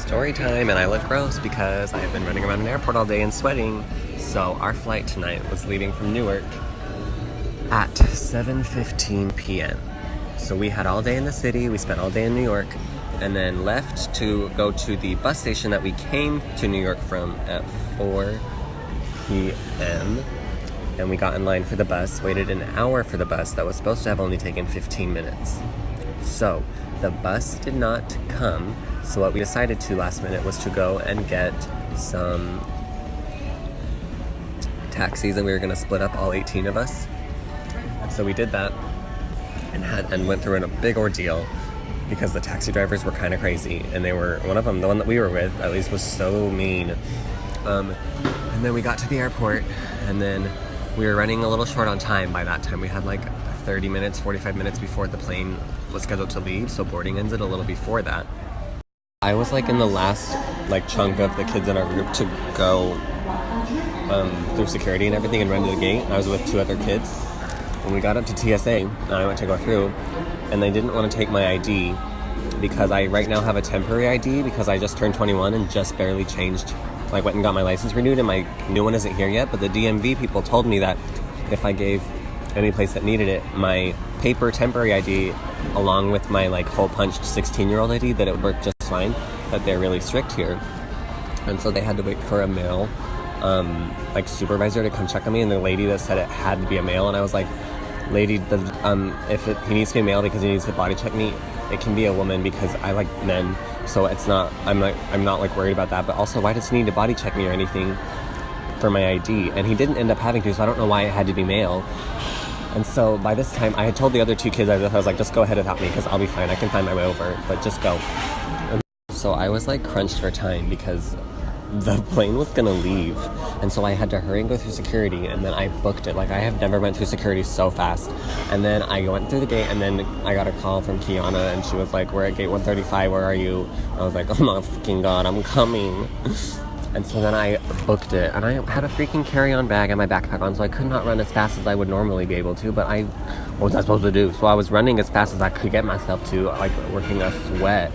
Story time, and I look gross because I have been running around an airport all day and sweating. So our flight tonight was leaving from Newark at 7:15 p.m. So we had all day in the city, we spent all day in New York, and then left to go to the bus station that we came to New York from at 4 p.m. And we got in line for the bus, waited an hour for the bus that was supposed to have only taken 15 minutes. So the bus did not come, so what we decided to last minute was to go and get some taxis, and we were going to split up all 18 of us. And so we did that and went through a big ordeal because the taxi drivers were kind of crazy, and they were, one of them, the one that we were with at least, was so mean. And then we got to the airport, and then we were running a little short on time by that time. We had like 30 minutes, 45 minutes before the plane was scheduled to leave, so boarding ended a little before that. I was like in the last like chunk of the kids in our group to go through security and everything and run to the gate. I was with two other kids. When we got up to TSA, and I went to go through, and they didn't want to take my ID because I right now have a temporary ID because I just turned 21 and just barely changed. I went and got my license renewed, and my new one isn't here yet, but the DMV people told me that if I gave any place that needed it my paper temporary ID along with my like hole punched 16-year-old ID, that it would work just fine, that they're really strict here. And so they had to wait for a male like supervisor to come check on me, and the lady that said it had to be a male, and I was like, lady, if he needs to be a male because he needs to body check me, it can be a woman because I like men, so it's not, I'm not like worried about that. But also, why does he need to body check me or anything for my ID? And he didn't end up having to, so I don't know why it had to be male. And so by this time, I had told the other two kids, I was like, just go ahead without me because I'll be fine, I can find my way over, but just go. And so I was like crunched for time because the plane was gonna leave, and so I had to hurry and go through security, and then I booked it. Like, I have never went through security so fast. And then I went through the gate, and then I got a call from Kiana, and she was like, we're at gate 135, where are you? I was like, oh my fucking god, I'm coming. And so then I booked it, and I had a freaking carry-on bag and my backpack on, so I could not run as fast as I would normally be able to, but what was I supposed to do? So I was running as fast as I could get myself to, like, working a sweat.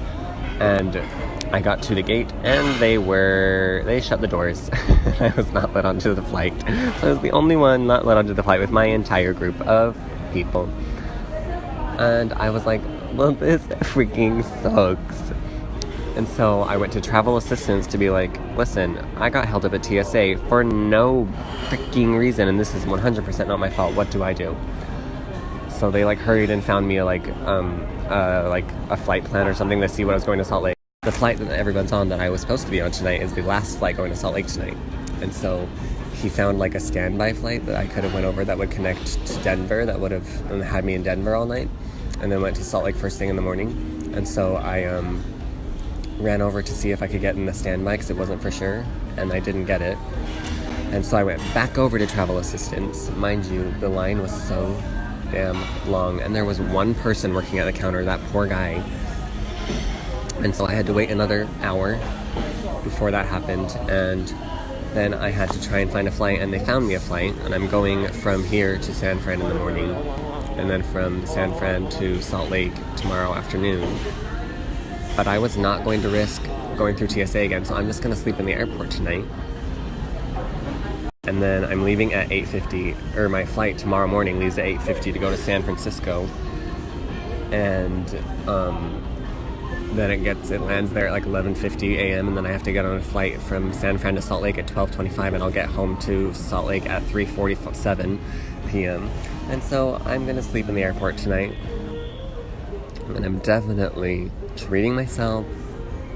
And I got to the gate, and they shut the doors. I was not let onto the flight. So I was the only one not let onto the flight with my entire group of people. And I was like, well, this freaking sucks. And so I went to travel assistance to be like, listen, I got held up at TSA for no freaking reason, and this is 100% not my fault. What do I do? So they like hurried and found me like a flight plan or something to see when I was going to Salt Lake. The flight that everyone's on that I was supposed to be on tonight is the last flight going to Salt Lake tonight. And so he found like a standby flight that I could have went over that would connect to Denver, that would have had me in Denver all night, and then went to Salt Lake first thing in the morning. And so I ran over to see if I could get in the standby because it wasn't for sure, and I didn't get it. And so I went back over to travel assistance. Mind you, the line was so damn long, and there was one person working at the counter, that poor guy. And so I had to wait another hour before that happened, and then I had to try and find a flight, and they found me a flight, and I'm going from here to San Fran in the morning, and then from San Fran to Salt Lake tomorrow afternoon. But I was not going to risk going through TSA again, so I'm just going to sleep in the airport tonight. And then I'm leaving at 8:50, or my flight tomorrow morning leaves at 8:50 to go to San Francisco. And then it lands there at like 11:50 a.m. and then I have to get on a flight from San Fran to Salt Lake at 12:25, and I'll get home to Salt Lake at 3:47 p.m. And so I'm going to sleep in the airport tonight. And I'm definitely treating myself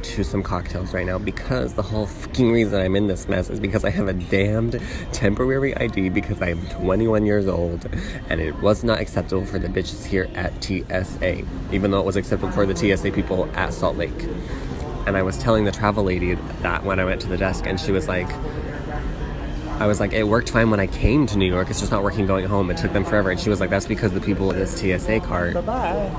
to some cocktails right now, because the whole fucking reason I'm in this mess is because I have a damned temporary ID because I am 21 years old, and it was not acceptable for the bitches here at TSA, even though it was acceptable for the TSA people at Salt Lake. And I was telling the travel lady that when I went to the desk, and she was like, I was like, it worked fine when I came to New York, it's just not working going home, it took them forever. And she was like, that's because the people with this TSA card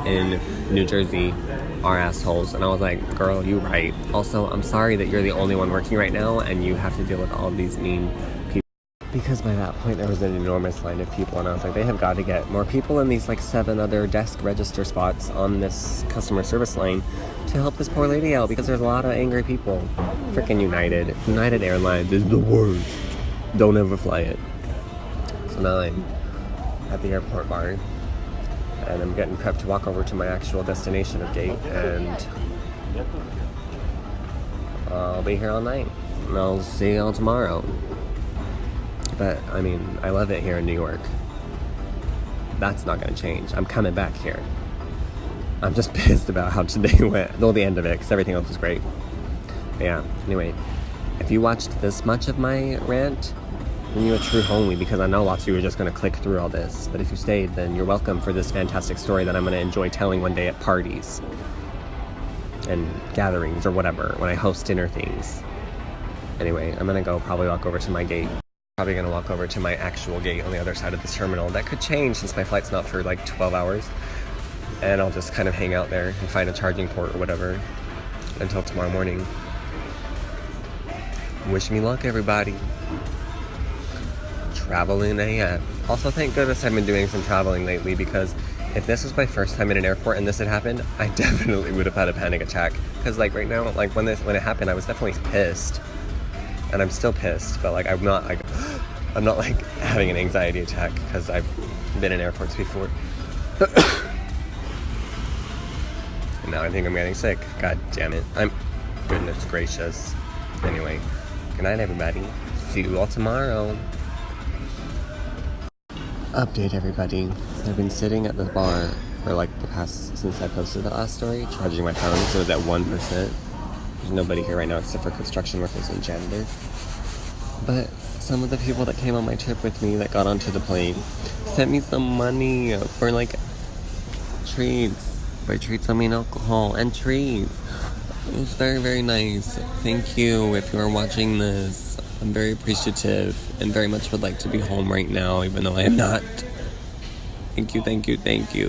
in New Jersey are assholes. And I was like, girl, you right. Also, I'm sorry that you're the only one working right now and you have to deal with all of these mean people. Because by that point there was an enormous line of people, and I was like, they have got to get more people in these like 7 other desk register spots on this customer service line to help this poor lady out, because there's a lot of angry people. Freaking United Airlines is the worst. Don't ever fly it. So now I'm at the airport bar, and I'm getting prepped to walk over to my actual destination of gate, and I'll be here all night, and I'll see y'all tomorrow. But, I mean, I love it here in New York. That's not going to change. I'm coming back here. I'm just pissed about how today went. Well, the end of it, because everything else was great. But yeah, anyway. If you watched this much of my rant, then you're a true homie, because I know lots of you are just going to click through all this. But if you stayed, then you're welcome for this fantastic story that I'm going to enjoy telling one day at parties and gatherings or whatever, when I host dinner things. Anyway, I'm going to go probably walk over to my gate. Probably going to walk over to my actual gate on the other side of this terminal. That could change since my flight's not for like 12 hours. And I'll just kind of hang out there and find a charging port or whatever until tomorrow morning. Wish me luck, everybody. Traveling AF. Also, thank goodness I've been doing some traveling lately, because if this was my first time in an airport and this had happened, I definitely would have had a panic attack. Because like right now, like when it happened, I was definitely pissed. And I'm still pissed, but like I'm not like having an anxiety attack, because I've been in airports before. And now I think I'm getting sick. God damn it. Goodness gracious. Anyway, good night, everybody. See you all tomorrow. Update, everybody. I've been sitting at the bar for like the past, since I posted the last story, charging my phone, so it was at 1%. There's nobody here right now except for construction workers and janitors. But some of the people that came on my trip with me that got onto the plane sent me some money for like treats. By treats I mean alcohol and treats. It was very, very nice. Thank you if you are watching this. I'm very appreciative and very much would like to be home right now, even though I am not. Thank you, thank you, thank you.